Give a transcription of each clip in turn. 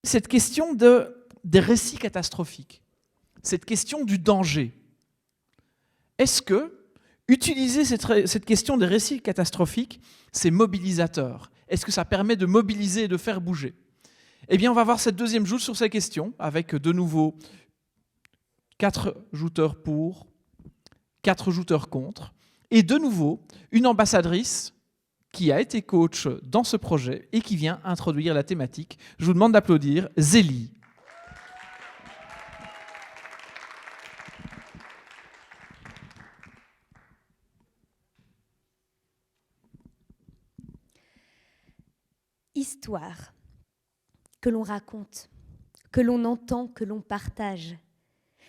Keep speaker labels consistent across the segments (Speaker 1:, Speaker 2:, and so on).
Speaker 1: cette question des récits catastrophiques, cette question du danger. Est-ce que utiliser cette question des récits catastrophiques, c'est mobilisateur? Est-ce que ça permet de mobiliser et de faire bouger? Eh bien, on va voir cette deuxième joute sur ces questions, avec de nouveau 4 jouteurs pour, 4 jouteurs contre, et de nouveau une ambassadrice qui a été coach dans ce projet et qui vient introduire la thématique. Je vous demande d'applaudir Zélie.
Speaker 2: Histoire que l'on raconte, que l'on entend, que l'on partage,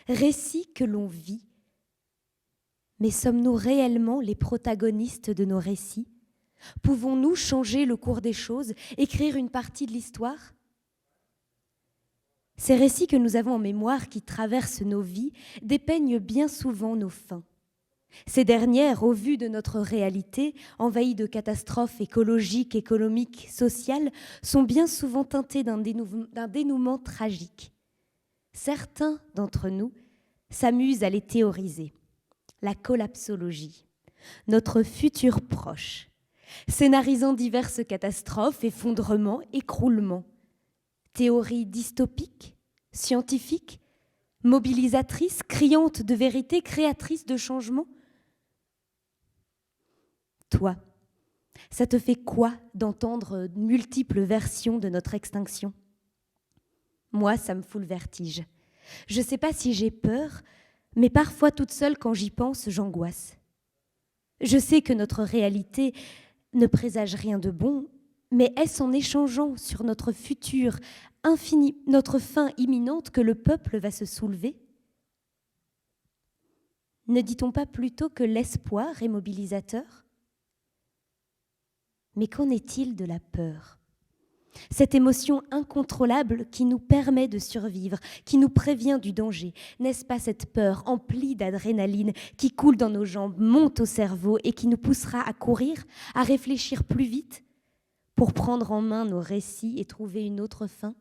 Speaker 2: récit que l'on vit. Mais sommes-nous réellement les protagonistes de nos récits? Pouvons-nous changer le cours des choses, écrire une partie de l'histoire? Ces récits que nous avons en mémoire, qui traversent nos vies, dépeignent bien souvent nos fins. Ces dernières, au vu de notre réalité, envahies de catastrophes écologiques, économiques, sociales, sont bien souvent teintées d'un dénouement tragique. Certains d'entre nous s'amusent à les théoriser. La collapsologie, notre futur proche, scénarisant diverses catastrophes, effondrements, écroulements. Théorie dystopique, scientifique, mobilisatrice, criante de vérité, créatrice de changement. Toi, ça te fait quoi d'entendre multiples versions de notre extinction? Moi, ça me fout le vertige. Je ne sais pas si j'ai peur, mais parfois toute seule quand j'y pense, j'angoisse. Je sais que notre réalité ne présage rien de bon, mais est-ce en échangeant sur notre futur infini, notre fin imminente, que le peuple va se soulever? Ne dit-on pas plutôt que l'espoir est mobilisateur? Mais qu'en est-il de la peur? Cette émotion incontrôlable qui nous permet de survivre, qui nous prévient du danger. N'est-ce pas cette peur emplie d'adrénaline qui coule dans nos jambes, monte au cerveau et qui nous poussera à courir, à réfléchir plus vite pour prendre en main nos récits et trouver une autre fin?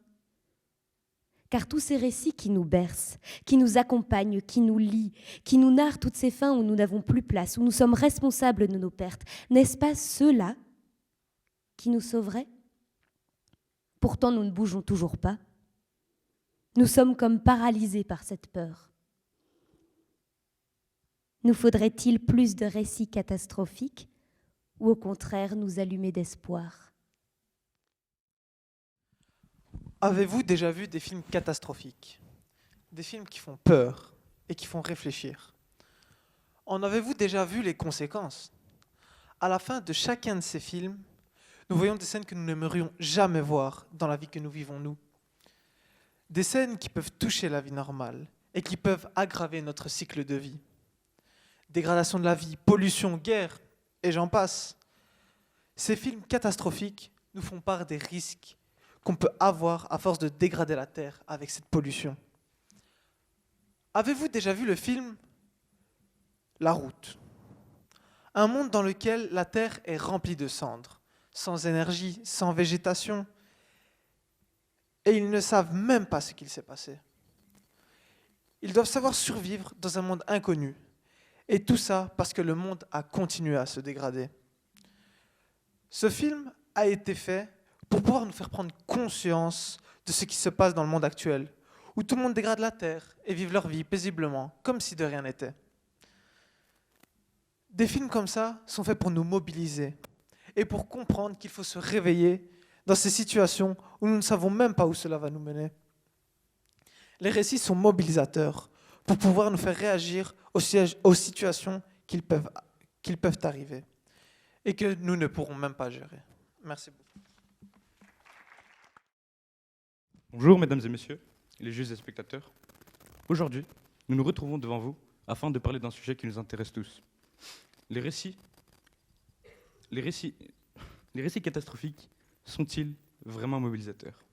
Speaker 2: Car tous ces récits qui nous bercent, qui nous accompagnent, qui nous lient, qui nous narrent toutes ces fins où nous n'avons plus place, où nous sommes responsables de nos pertes, n'est-ce pas ceux-là qui nous sauveraient? Pourtant, nous ne bougeons toujours pas. Nous sommes comme paralysés par cette peur. Nous faudrait-il plus de récits catastrophiques ou au contraire nous allumer d'espoir?
Speaker 3: Avez-vous déjà vu des films catastrophiques? Des films qui font peur et qui font réfléchir? En avez-vous déjà vu les conséquences? À la fin de chacun de ces films, nous voyons des scènes que nous n'aimerions jamais voir dans la vie que nous vivons, nous. Des scènes qui peuvent toucher la vie normale et qui peuvent aggraver notre cycle de vie. Dégradation de la vie, pollution, guerre, et j'en passe. Ces films catastrophiques nous font part des risques qu'on peut avoir à force de dégrader la Terre avec cette pollution. Avez-vous déjà vu le film La Route? Un monde dans lequel la Terre est remplie de cendres, sans énergie, sans végétation, et ils ne savent même pas ce qu'il s'est passé. Ils doivent savoir survivre dans un monde inconnu, et tout ça parce que le monde a continué à se dégrader. Ce film a été fait pour pouvoir nous faire prendre conscience de ce qui se passe dans le monde actuel, où tout le monde dégrade la terre et vit leur vie paisiblement, comme si de rien n'était. Des films comme ça sont faits pour nous mobiliser et pour comprendre qu'il faut se réveiller dans ces situations où nous ne savons même pas où cela va nous mener. Les récits sont mobilisateurs pour pouvoir nous faire réagir aux situations qu'ils peuvent arriver et que nous ne pourrons même pas gérer. Merci beaucoup.
Speaker 4: Bonjour mesdames et messieurs, les juges et spectateurs. Aujourd'hui, nous nous retrouvons devant vous afin de parler d'un sujet qui nous intéresse tous. Les récits catastrophiques sont-ils vraiment mobilisateurs?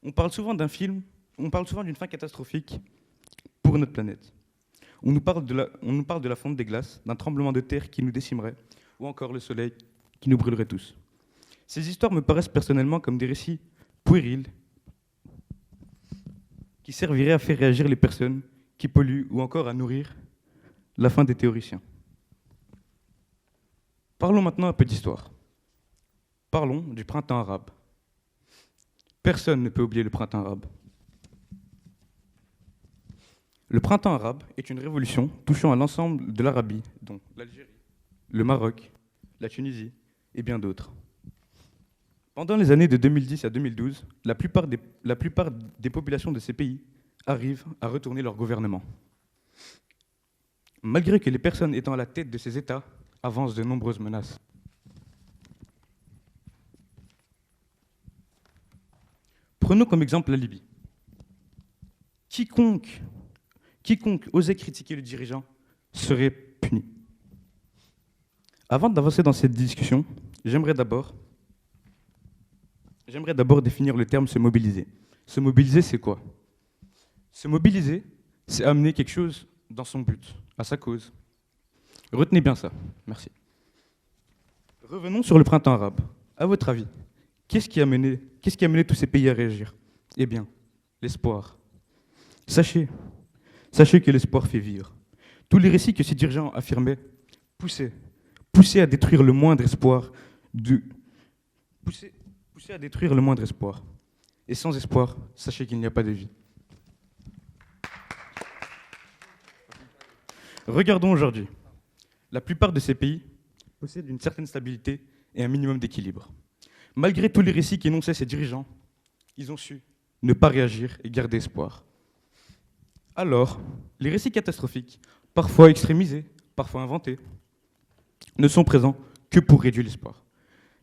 Speaker 4: On parle souvent d'une fin catastrophique pour notre planète. On nous parle de la fonte des glaces, d'un tremblement de terre qui nous décimerait, ou encore le soleil qui nous brûlerait tous. Ces histoires me paraissent personnellement comme des récits puérils qui serviraient à faire réagir les personnes qui polluent ou encore à nourrir la faim des théoriciens. Parlons maintenant un peu d'histoire. Parlons du printemps arabe. Personne ne peut oublier le printemps arabe. Le printemps arabe est une révolution touchant à l'ensemble de l'Arabie, dont l'Algérie, le Maroc, la Tunisie et bien d'autres. Pendant les années de 2010 à 2012, la plupart des populations de ces pays arrivent à retourner leur gouvernement. Malgré que les personnes étant à la tête de ces États avancent de nombreuses menaces. Prenons comme exemple la Libye. Quiconque osait critiquer le dirigeant serait puni. Avant d'avancer dans cette discussion, j'aimerais d'abord définir le terme se mobiliser. Se mobiliser, c'est quoi? Se mobiliser, c'est amener quelque chose dans son but, à sa cause. Retenez bien ça. Merci. Revenons sur le printemps arabe. À votre avis, qu'est-ce qui a mené tous ces pays à réagir? Eh bien, l'espoir. Sachez que l'espoir fait vivre. Tous les récits que ces dirigeants affirmaient poussaient à détruire le moindre espoir. Poussaient à détruire le moindre espoir. Et sans espoir, sachez qu'il n'y a pas de vie. Regardons aujourd'hui. La plupart de ces pays possèdent une certaine stabilité et un minimum d'équilibre. Malgré tous les récits qu'énonçaient ces dirigeants, ils ont su ne pas réagir et garder espoir. Alors, les récits catastrophiques, parfois extrémisés, parfois inventés, ne sont présents que pour réduire l'espoir.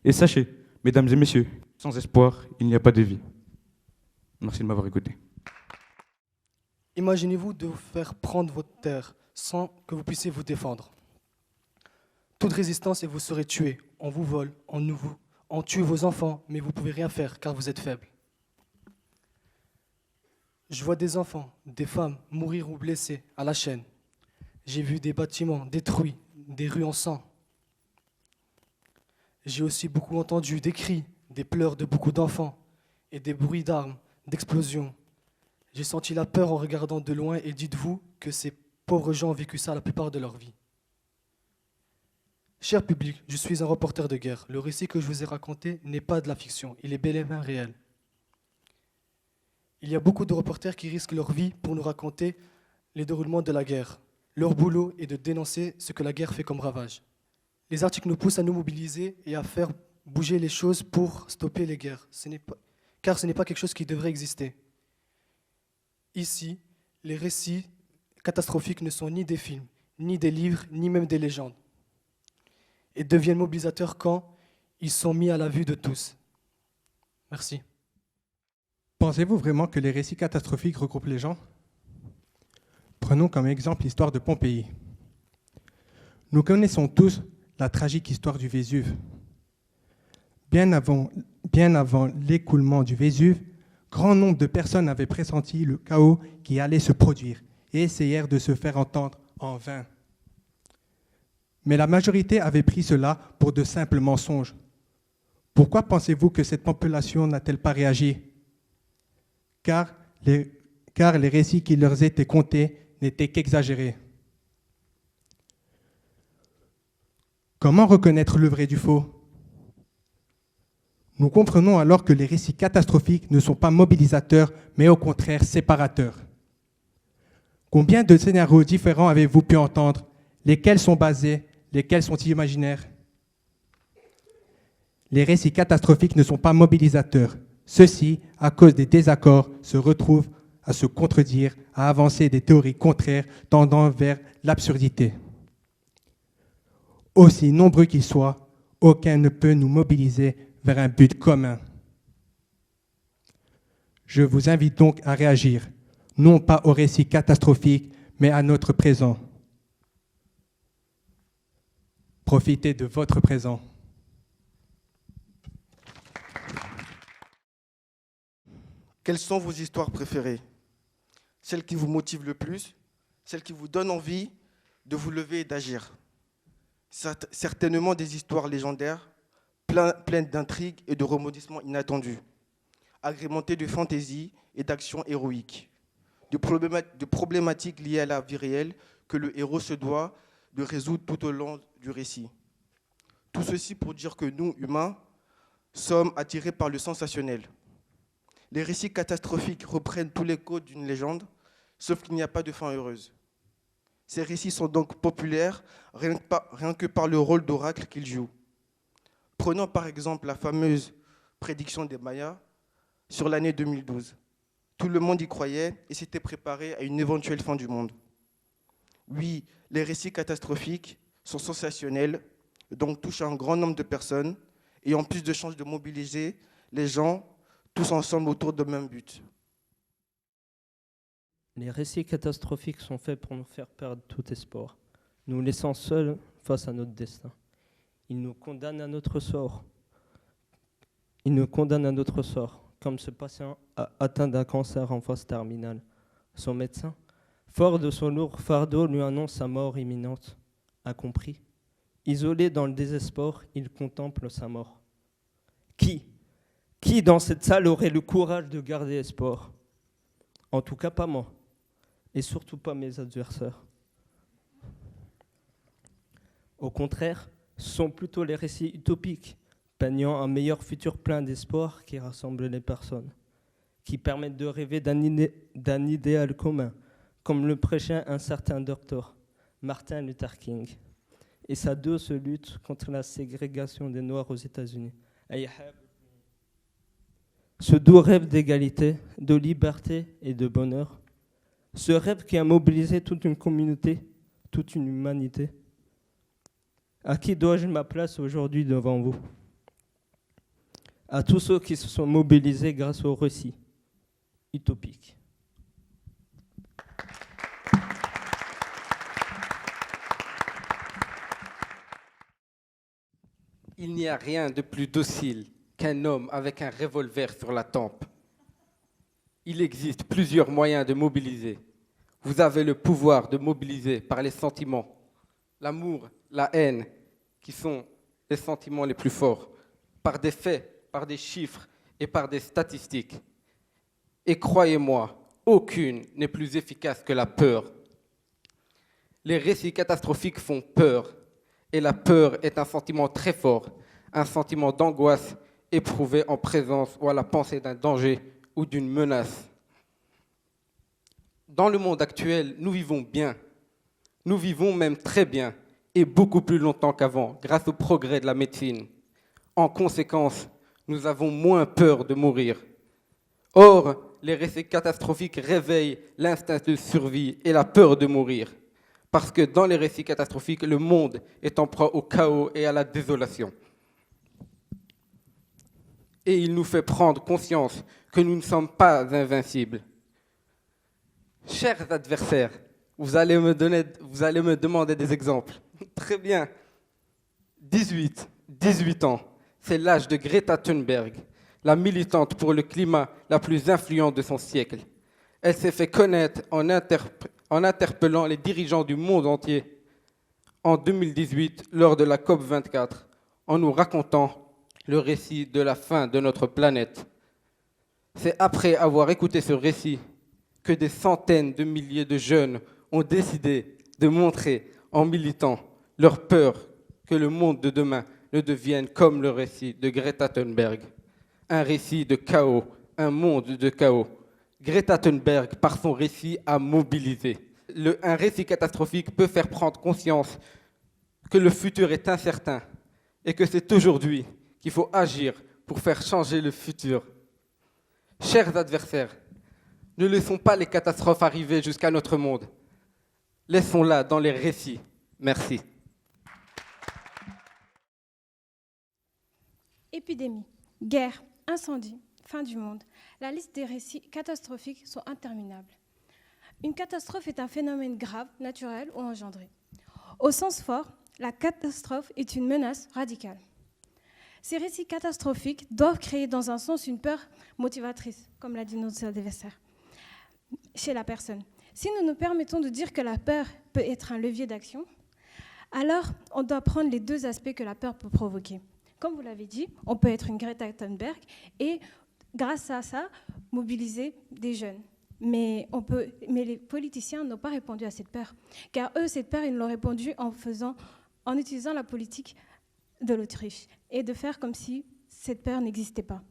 Speaker 4: Et sachez, mesdames et messieurs, sans espoir, il n'y a pas de vie. Merci de m'avoir écouté.
Speaker 5: Imaginez-vous de vous faire prendre votre terre sans que vous puissiez vous défendre. Toute résistance et vous serez tué. On vous vole, on tue vos enfants, mais vous ne pouvez rien faire car vous êtes faible. Je vois des enfants, des femmes mourir ou blessés à la chaîne. J'ai vu des bâtiments détruits, des rues en sang. J'ai aussi beaucoup entendu des cris, des pleurs de beaucoup d'enfants et des bruits d'armes, d'explosions. J'ai senti la peur en regardant de loin et dites-vous que ces pauvres gens ont vécu ça la plupart de leur vie. Cher public, je suis un reporter de guerre. Le récit que je vous ai raconté n'est pas de la fiction, il est bel et bien réel. Il y a beaucoup de reporters qui risquent leur vie pour nous raconter les déroulements de la guerre. Leur boulot est de dénoncer ce que la guerre fait comme ravage. Les articles nous poussent à nous mobiliser et à faire bouger les choses pour stopper les guerres, car ce n'est pas quelque chose qui devrait exister. Ici, les récits catastrophiques ne sont ni des films, ni des livres, ni même des légendes, et deviennent mobilisateurs quand ils sont mis à la vue de tous. Merci.
Speaker 6: Pensez-vous vraiment que les récits catastrophiques regroupent les gens? Prenons comme exemple l'histoire de Pompéi. Nous connaissons tous la tragique histoire du Vésuve. Bien avant l'écoulement du Vésuve, grand nombre de personnes avaient pressenti le chaos qui allait se produire et essayèrent de se faire entendre en vain. Mais la majorité avait pris cela pour de simples mensonges. Pourquoi pensez-vous que cette population n'a-t-elle pas réagi? Car les récits qui leur étaient contés n'étaient qu'exagérés. Comment reconnaître le vrai du faux? Nous comprenons alors que les récits catastrophiques ne sont pas mobilisateurs, mais au contraire séparateurs. Combien de scénarios différents avez-vous pu entendre? Lesquels sont basés? Lesquels sont imaginaires? Les récits catastrophiques ne sont pas mobilisateurs. Ceux-ci, à cause des désaccords, se retrouvent à se contredire, à avancer des théories contraires tendant vers l'absurdité. Aussi nombreux qu'ils soient, aucun ne peut nous mobiliser vers un but commun. Je vous invite donc à réagir, non pas aux récits catastrophiques, mais à notre présent. Profitez de votre présent.
Speaker 7: Quelles sont vos histoires préférées? Celles qui vous motivent le plus? Celles qui vous donnent envie de vous lever et d'agir? Certainement des histoires légendaires, pleines d'intrigues et de rebondissements inattendus, agrémentées de fantaisie et d'actions héroïques, de problématiques liées à la vie réelle que le héros se doit de résoudre tout au long du récit. Tout ceci pour dire que nous, humains, sommes attirés par le sensationnel. Les récits catastrophiques reprennent tous les codes d'une légende, sauf qu'il n'y a pas de fin heureuse. Ces récits sont donc populaires rien que par le rôle d'oracle qu'ils jouent. Prenons par exemple la fameuse prédiction des Mayas sur l'année 2012. Tout le monde y croyait et s'était préparé à une éventuelle fin du monde. Oui, les récits catastrophiques sont sensationnels, donc touchent un grand nombre de personnes et ont plus de chances de mobiliser les gens tous ensemble autour d'un même but.
Speaker 8: Les récits catastrophiques sont faits pour nous faire perdre tout espoir, nous laissant seuls face à notre destin. Ils nous condamnent à notre sort. Comme ce patient atteint d'un cancer en phase terminale. Son médecin, fort de son lourd fardeau, lui annonce sa mort imminente. Incompris, isolé dans le désespoir, il contemple sa mort. Qui dans cette salle aurait le courage de garder espoir? En tout cas pas moi, et surtout pas mes adversaires. Au contraire, ce sont plutôt les récits utopiques, peignant un meilleur futur plein d'espoir qui rassemblent les personnes, qui permettent de rêver d'un idéal commun, comme le prêchait un certain docteur, Martin Luther King, et sa douce lutte contre la ségrégation des Noirs aux États-Unis. Ce doux rêve d'égalité, de liberté et de bonheur, ce rêve qui a mobilisé toute une communauté, toute une humanité. À qui dois-je ma place aujourd'hui devant vous? À tous ceux qui se sont mobilisés grâce au récit utopique.
Speaker 9: Il n'y a rien de plus docile qu'un homme avec un revolver sur la tempe. Il existe plusieurs moyens de mobiliser. Vous avez le pouvoir de mobiliser par les sentiments, l'amour, la haine, qui sont les sentiments les plus forts, par des faits, par des chiffres et par des statistiques. Et croyez-moi, aucune n'est plus efficace que la peur. Les récits catastrophiques font peur, et la peur est un sentiment très fort, un sentiment d'angoisse éprouvé en présence ou à la pensée d'un danger ou d'une menace. Dans le monde actuel, nous vivons bien. Nous vivons même très bien et beaucoup plus longtemps qu'avant, grâce au progrès de la médecine. En conséquence, nous avons moins peur de mourir. Or, les récits catastrophiques réveillent l'instinct de survie et la peur de mourir. Parce que dans les récits catastrophiques, le monde est en proie au chaos et à la désolation. Et il nous fait prendre conscience que nous ne sommes pas invincibles. Chers adversaires, vous allez me demander des exemples. Très bien. 18 ans, c'est l'âge de Greta Thunberg, la militante pour le climat la plus influente de son siècle. Elle s'est fait connaître en interpellant les dirigeants du monde entier en 2018 lors de la COP24, en nous racontant le récit de la fin de notre planète. C'est après avoir écouté ce récit que des centaines de milliers de jeunes ont décidé de montrer en militant leur peur que le monde de demain ne devienne comme le récit de Greta Thunberg. Un récit de chaos, un monde de chaos. Greta Thunberg, par son récit, a mobilisé. Un récit catastrophique peut faire prendre conscience que le futur est incertain et que c'est aujourd'hui qu'il faut agir pour faire changer le futur. Chers adversaires, ne laissons pas les catastrophes arriver jusqu'à notre monde. Laissons-la dans les récits. Merci.
Speaker 10: Épidémie, guerre, incendie, fin du monde. La liste des récits catastrophiques sont interminables. Une catastrophe est un phénomène grave, naturel ou engendré. Au sens fort, la catastrophe est une menace radicale. Ces récits catastrophiques doivent créer dans un sens une peur motivatrice, comme l'a dit notre adversaire, chez la personne. Si nous nous permettons de dire que la peur peut être un levier d'action, alors on doit prendre les deux aspects que la peur peut provoquer. Comme vous l'avez dit, on peut être une Greta Thunberg et, grâce à ça, mobiliser des jeunes. Mais les politiciens n'ont pas répondu à cette peur. Car eux, cette peur, ils l'ont répondu en utilisant la politique de l'autruche et de faire comme si cette peur n'existait pas.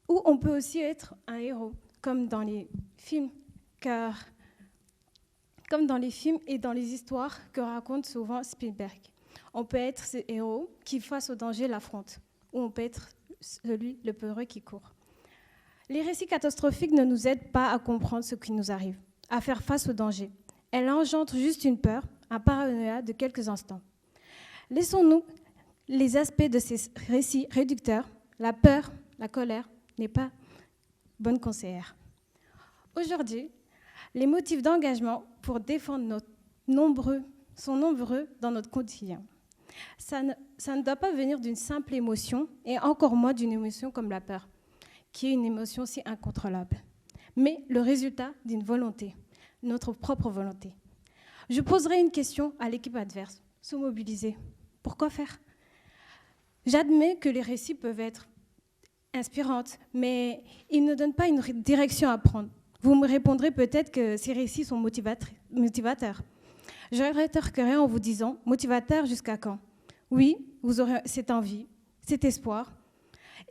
Speaker 10: Ou on peut aussi être un héros, comme dans les films, comme dans les films et dans les histoires que raconte souvent Spielberg. On peut être ce héros qui, face au danger, l'affronte, ou on peut être celui, le peureux qui court. Les récits catastrophiques ne nous aident pas à comprendre ce qui nous arrive, à faire face au danger. Elles engendrent juste une peur, un paranoïa de quelques instants. Laissons-nous les aspects de ces récits réducteurs. La peur, la colère n'est pas bonne conseillère. Aujourd'hui, les motifs d'engagement pour défendre sont nombreux dans notre quotidien. Ça ne doit pas venir d'une simple émotion, et encore moins d'une émotion comme la peur, qui est une émotion si incontrôlable, mais le résultat d'une volonté, notre propre volonté. Je poserai une question à l'équipe adverse, se mobiliser. Pourquoi faire ? J'admets que les récits peuvent être inspirants, mais ils ne donnent pas une direction à prendre. Vous me répondrez peut-être que ces récits sont motivateurs. Je rétorquerai en vous disant, motivateur jusqu'à quand ? Oui, vous aurez cette envie, cet espoir,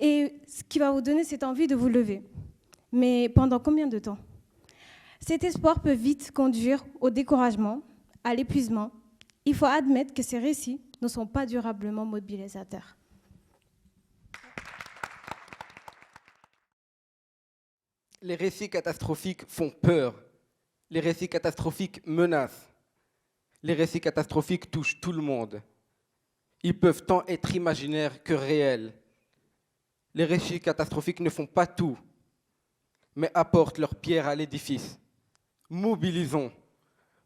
Speaker 10: et ce qui va vous donner cette envie de vous lever. Mais pendant combien de temps ? Cet espoir peut vite conduire au découragement, à l'épuisement. Il faut admettre que ces récits ne sont pas durablement mobilisateurs.
Speaker 9: Les récits catastrophiques font peur. Les récits catastrophiques menacent. Les récits catastrophiques touchent tout le monde. Ils peuvent tant être imaginaires que réels. Les récits catastrophiques ne font pas tout, mais apportent leur pierre à l'édifice. Mobilisons,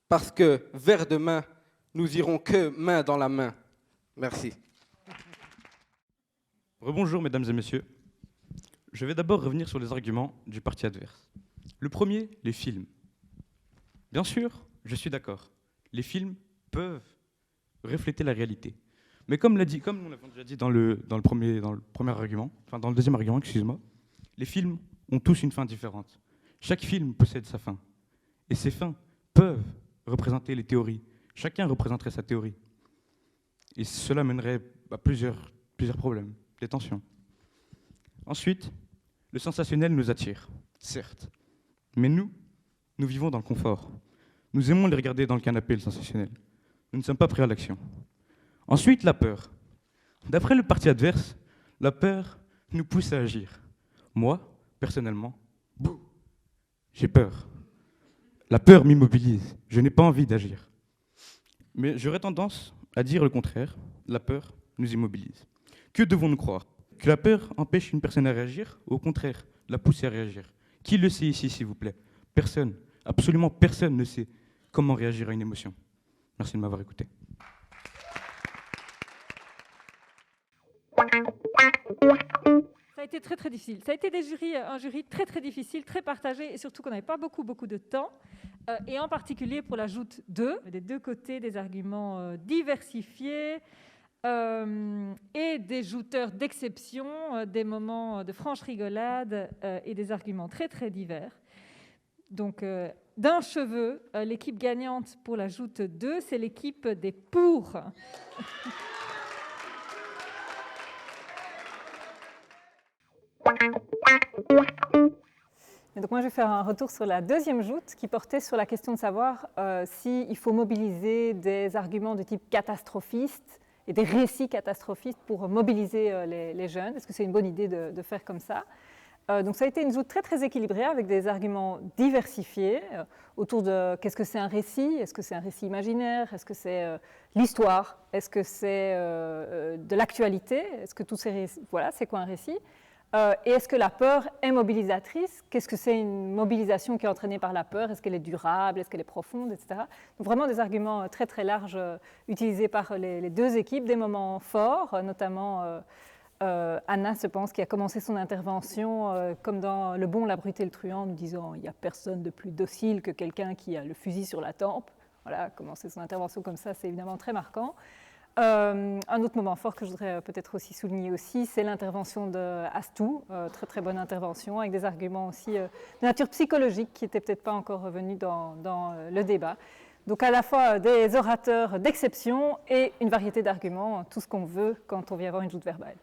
Speaker 9: parce que vers demain, nous irons que main dans la main. Merci.
Speaker 4: Rebonjour, mesdames et messieurs. Je vais d'abord revenir sur les arguments du parti adverse. Le premier, les films. Bien sûr, je suis d'accord. Les films peuvent refléter la réalité. Mais comme nous l'avons déjà dit dans le premier argument, enfin dans le deuxième argument, excuse-moi, les films ont tous une fin différente. Chaque film possède sa fin. Et ces fins peuvent représenter les théories. Chacun représenterait sa théorie. Et cela mènerait à plusieurs problèmes, des tensions. Ensuite, le sensationnel nous attire, certes. Mais nous vivons dans le confort. Nous aimons les regarder dans le canapé, le sensationnel. Nous ne sommes pas prêts à l'action. Ensuite, la peur. D'après le parti adverse, la peur nous pousse à agir. Moi, personnellement, j'ai peur. La peur m'immobilise. Je n'ai pas envie d'agir. Mais j'aurais tendance à dire le contraire. La peur nous immobilise. Que devons-nous croire ? Que la peur empêche une personne à réagir ou au contraire, la pousser à réagir ? Qui le sait ici, s'il vous plaît ? Personne, absolument personne ne sait comment réagir à une émotion. Merci de m'avoir écouté.
Speaker 11: Ça a été très très difficile. Ça a été un jury très très difficile, très partagé, et surtout qu'on n'avait pas beaucoup de temps. Et en particulier pour la joute 2, des deux côtés des arguments diversifiés et des jouteurs d'exception, des moments de franche rigolade et des arguments très très divers. Donc d'un cheveu, l'équipe gagnante pour la joute 2, c'est l'équipe des pour. Et donc moi, je vais faire un retour sur la deuxième joute qui portait sur la question de savoir s'il faut mobiliser des arguments de type catastrophiste et des récits catastrophistes pour mobiliser les jeunes. Est-ce que c'est une bonne idée de faire comme ça ? Donc ça a été une joute très très équilibrée avec des arguments diversifiés autour de qu'est-ce que c'est un récit ? Est-ce que c'est un récit imaginaire ? Est-ce que c'est l'histoire ? Est-ce que c'est de l'actualité ? Est-ce que tous ces récits, voilà, c'est quoi un récit ? Et est-ce que la peur est mobilisatrice ? Qu'est-ce que c'est une mobilisation qui est entraînée par la peur ? Est-ce qu'elle est durable ? Est-ce qu'elle est profonde, etc. Donc vraiment des arguments très très larges utilisés par les deux équipes, des moments forts, notamment Anna, je pense, qui a commencé son intervention comme dans Le Bon, la Brute et le Truand, en nous disant « il n'y a personne de plus docile que quelqu'un qui a le fusil sur la tempe ». Voilà, commencer son intervention comme ça, c'est évidemment très marquant. Un autre moment fort que je voudrais peut-être aussi souligner aussi, c'est l'intervention de Astou, très très bonne intervention, avec des arguments aussi de nature psychologique qui n'étaient peut-être pas encore revenus dans le débat. Donc à la fois des orateurs d'exception et une variété d'arguments, tout ce qu'on veut quand on vient avoir une joute verbale.